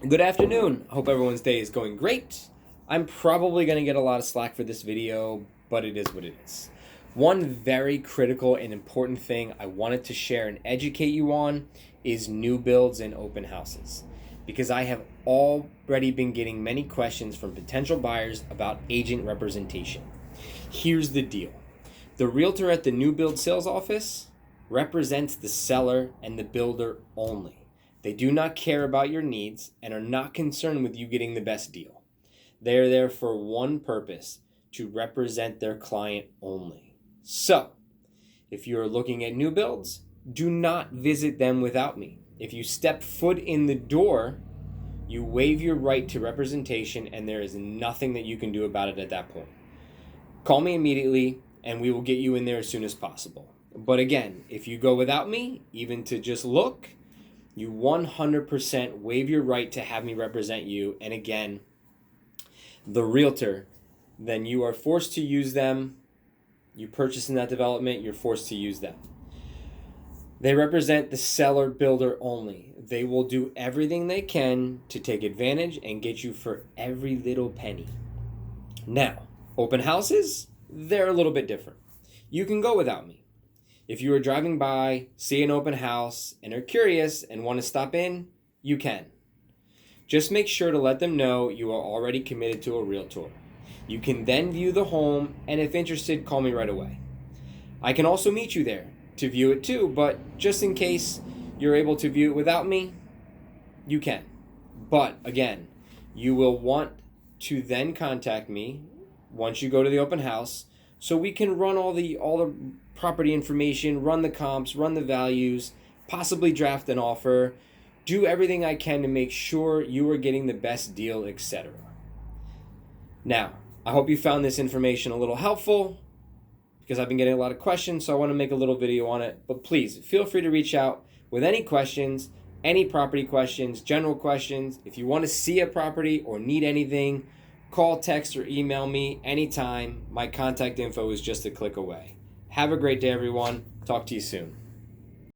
Good afternoon. Hope everyone's day is going great. I'm probably going to get a lot of slack for this video, but it is what it is. One very critical and important thing I wanted to share and educate you on is new builds and open houses, because I have already been getting many questions from potential buyers about agent representation. Here's the deal. The realtor at the new build sales office represents the seller and the builder only. They do not care about your needs and are not concerned with you getting the best deal. They are there for one purpose, to represent their client only. So, if you are looking at new builds, do not visit them without me. If you step foot in the door, you waive your right to representation, and there is nothing that you can do about it at that point. Call me immediately, and we will get you in there as soon as possible. But again, if you go without me, even to just look, you 100% waive your right to have me represent you. And again, the realtor, then you are forced to use them. You purchase in that development, you're forced to use them. They represent the seller builder only. They will do everything they can to take advantage and get you for every little penny. Now, open houses, they're a little bit different. You can go without me. If you are driving by, see an open house, and are curious and want to stop in, you can. Just make sure to let them know you are already committed to a realtor. You can then view the home, and if interested, call me right away. I can also meet you there to view it too, but just in case you're able to view it without me, you can. But again, you will want to then contact me once you go to the open house, so we can run all the property information, run the comps, run the values, possibly draft an offer, do everything I can to make sure you are getting the best deal, etc. Now, I hope you found this information a little helpful, because I've been getting a lot of questions, so I want to make a little video on it. But please, feel free to reach out with any questions, any property questions, general questions. If you want to see a property or need anything, call, text, or email me anytime. My contact info is just a click away. Have a great day, everyone. Talk to you soon.